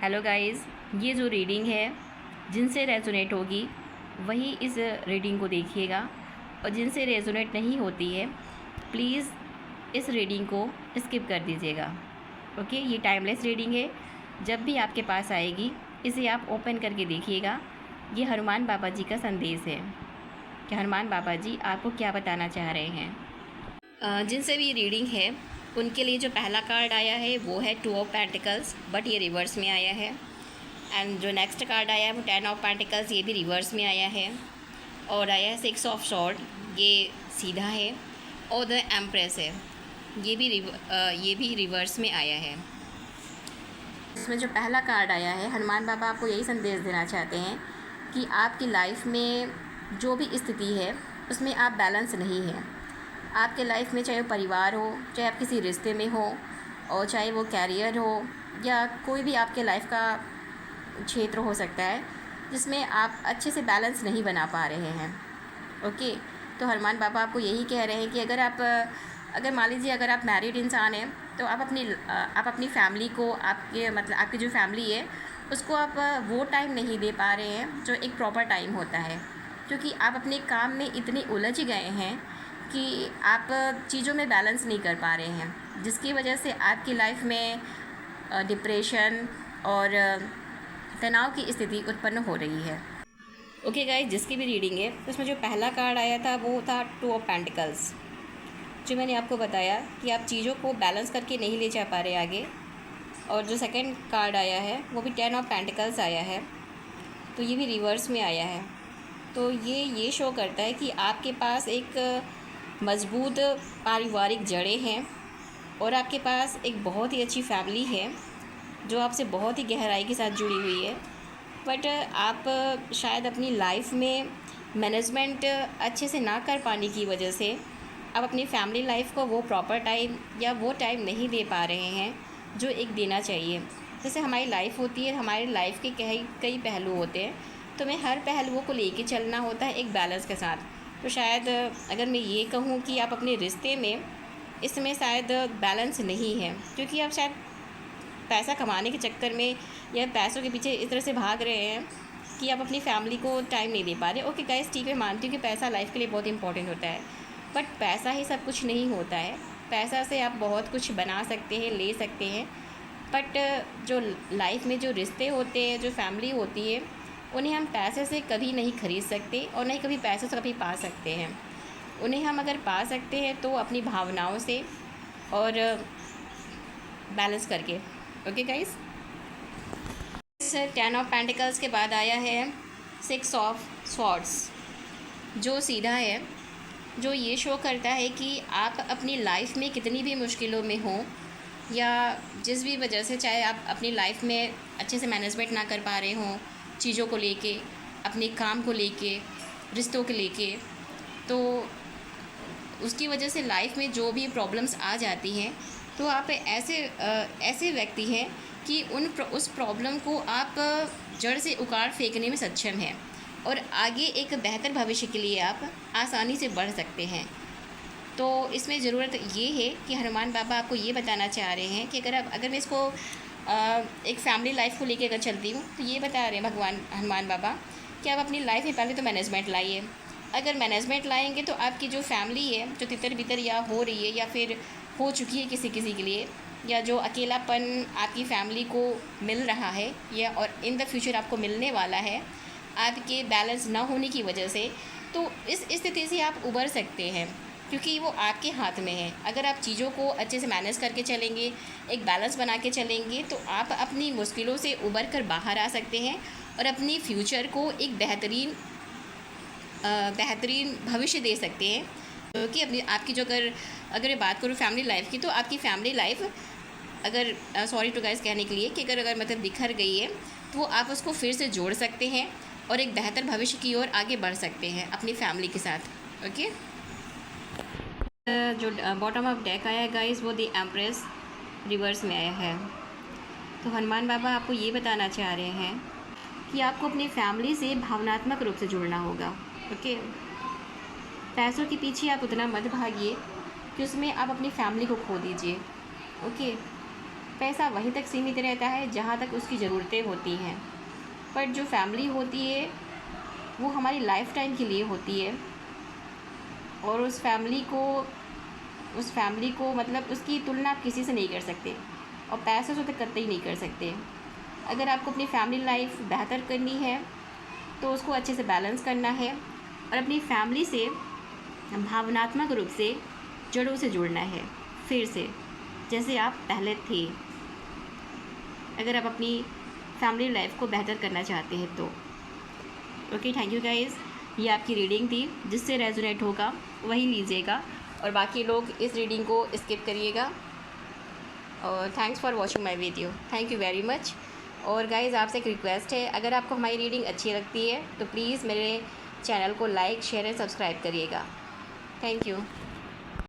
Hello guys, ये जो reading है जिनसे रेजोनेट होगी वही इस रीडिंग को देखिएगा, और जिनसे रेजोनेट नहीं होती है प्लीज़ इस रीडिंग को स्किप कर दीजिएगा। ओके, ये टाइमलेस रीडिंग है। जब भी आपके पास आएगी इसे आप ओपन करके देखिएगा। ये हनुमान बाबा जी का संदेश है कि हनुमान बाबा जी आपको क्या बताना चाह रहे हैं। जिनसे भी रीडिंग है उनके लिए जो पहला कार्ड आया है वो है 2 ऑफ पेंटिकल्स, बट ये रिवर्स में आया है। एंड जो नेक्स्ट कार्ड आया है वो 10 ऑफ पेंटिकल्स, ये भी रिवर्स में आया है। और आया है 6 ऑफ स्वॉर्ड, ये सीधा है। और द एम्प्रेस है, ये भी रिवर्स में आया है। इसमें जो पहला कार्ड आया है, हनुमान बाबा आपको यही संदेश देना चाहते हैं कि आपकी लाइफ में जो भी स्थिति है उसमें आप बैलेंस नहीं हैं। आपके लाइफ में चाहे वो परिवार हो, चाहे आप किसी रिश्ते में हो, और चाहे वो कैरियर हो, या कोई भी आपके लाइफ का क्षेत्र हो सकता है जिसमें आप अच्छे से बैलेंस नहीं बना पा रहे हैं। ओके, तो हनुमान बाबा आपको यही कह रहे हैं कि अगर मान लीजिए अगर आप मैरिड इंसान हैं तो आप अपनी फैमिली को, आपकी जो फैमिली है उसको आप वो टाइम नहीं दे पा रहे हैं जो एक प्रॉपर टाइम होता है, क्योंकि आप अपने काम में इतने उलझ गए हैं कि आप चीज़ों में बैलेंस नहीं कर पा रहे हैं, जिसकी वजह से आपकी लाइफ में डिप्रेशन और तनाव की स्थिति उत्पन्न हो रही है। ओके गाइस, जिसकी भी रीडिंग है उसमें जो पहला कार्ड आया था वो था 2 ऑफ पेंटिकल्स, जो मैंने आपको बताया कि आप चीज़ों को बैलेंस करके नहीं ले जा पा रहे आगे। और जो सेकंड कार्ड आया है वो भी 10 ऑफ पेंटिकल्स आया है, तो ये भी रिवर्स में आया है। तो ये शो करता है कि आपके पास एक मज़बूत पारिवारिक जड़ें हैं और आपके पास एक बहुत ही अच्छी फैमिली है जो आपसे बहुत ही गहराई के साथ जुड़ी हुई है। बट आप शायद अपनी लाइफ में मैनेजमेंट अच्छे से ना कर पाने की वजह से आप अपनी फैमिली लाइफ को वो प्रॉपर टाइम या वो टाइम नहीं दे पा रहे हैं जो एक देना चाहिए। जैसे हमारी लाइफ होती है, हमारी लाइफ के कई पहलू होते हैं, तो हमें हर पहलुओं को लेके चलना होता है एक बैलेंस के साथ। तो शायद अगर मैं ये कहूँ कि आप अपने रिश्ते में इसमें शायद बैलेंस नहीं है, क्योंकि आप शायद पैसा कमाने के चक्कर में या पैसों के पीछे इस तरह से भाग रहे हैं कि आप अपनी फैमिली को टाइम नहीं दे पा रहे। ओके गाइस, ठीक है, मानती हूँ कि पैसा लाइफ के लिए बहुत इंपॉर्टेंट होता है, बट पैसा ही सब कुछ नहीं होता है। पैसा से आप बहुत कुछ बना सकते हैं, ले सकते हैं, बट जो लाइफ में जो रिश्ते होते हैं, जो फैमिली होती है, उन्हें हम पैसे से कभी नहीं खरीद सकते और नहीं कभी पैसों से कभी पा सकते हैं। उन्हें हम अगर पा सकते हैं तो अपनी भावनाओं से और बैलेंस करके। ओके गाइस, 10 ऑफ पेंटिकल्स के बाद आया है 6 ऑफ स्वॉर्ड्स, जो सीधा है, जो ये शो करता है कि आप अपनी लाइफ में कितनी भी मुश्किलों में हो या जिस भी वजह से, चाहे आप अपनी लाइफ में अच्छे से मैनेजमेंट ना कर पा रहे हों चीज़ों को लेके, अपने काम को लेके, रिश्तों के लेके, तो उसकी वजह से लाइफ में जो भी प्रॉब्लम्स आ जाती हैं, तो आप ऐसे व्यक्ति हैं कि उस प्रॉब्लम को आप जड़ से उखाड़ फेंकने में सक्षम हैं और आगे एक बेहतर भविष्य के लिए आप आसानी से बढ़ सकते हैं। तो इसमें ज़रूरत ये है कि हनुमान बाबा आपको ये बताना चाह रहे हैं कि अगर मैं इसको एक फैमिली लाइफ को लेकर अगर चलती हूँ तो ये बता रहे हैं भगवान हनुमान बाबा कि आप अपनी लाइफ में पहले तो मैनेजमेंट लाइए। अगर मैनेजमेंट लाएंगे तो आपकी जो फैमिली है, जो तितर बितर या हो रही है या फिर हो चुकी है किसी के लिए, या जो अकेलापन आपकी फैमिली को मिल रहा है या और इन द फ्यूचर आपको मिलने वाला है आपके बैलेंस ना होने की वजह से, तो इस स्थिति से आप उबर सकते हैं, क्योंकि वो आपके हाथ में है। अगर आप चीज़ों को अच्छे से मैनेज करके चलेंगे, एक बैलेंस बना के चलेंगे, तो आप अपनी मुश्किलों से उबर कर बाहर आ सकते हैं और अपनी फ्यूचर को एक बेहतरीन भविष्य दे सकते हैं। क्योंकि आपकी जो अगर मैं बात करूँ फैमिली लाइफ की, तो आपकी फैमिली लाइफ अगर सॉरी टू गाइस कहने के लिए कि अगर मतलब बिखर गई है तो वो आप उसको फिर से जोड़ सकते हैं और एक बेहतर भविष्य की ओर आगे बढ़ सकते हैं अपनी फैमिली के साथ। ओके, जो बॉटम ऑफ डेक आया है गाइस वो द एम्प्रेस रिवर्स में आया है। तो हनुमान बाबा आपको ये बताना चाह रहे हैं कि आपको अपनी फैमिली से भावनात्मक रूप से जुड़ना होगा। ओके, पैसों के पीछे आप उतना मत भागिए कि उसमें आप अपनी फैमिली को खो दीजिए। ओके, पैसा वहीं तक सीमित रहता है जहाँ तक उसकी ज़रूरतें होती हैं, पर जो फैमिली होती है वो हमारी लाइफ टाइम के लिए होती है। और उस फैमिली को मतलब उसकी तुलना आप किसी से नहीं कर सकते, और पैसों से तो कतई नहीं कर सकते। अगर आपको अपनी फैमिली लाइफ बेहतर करनी है तो उसको अच्छे से बैलेंस करना है और अपनी फैमिली से भावनात्मक रूप से जड़ों से जुड़ना है, फिर से जैसे आप पहले थे, अगर आप अपनी फैमिली लाइफ को बेहतर करना चाहते हैं तो। Okay, thank you guys. ये आपकी रीडिंग थी, जिससे रेजोनेट होगा वही लीजिएगा और बाकी लोग इस रीडिंग को स्किप करिएगा। और thanks for watching my video, thank you very much. और गाइज़ आपसे एक रिक्वेस्ट है, अगर आपको हमारी रीडिंग अच्छी लगती है तो प्लीज़ मेरे चैनल को लाइक, शेयर एंड सब्सक्राइब करिएगा। Thank you.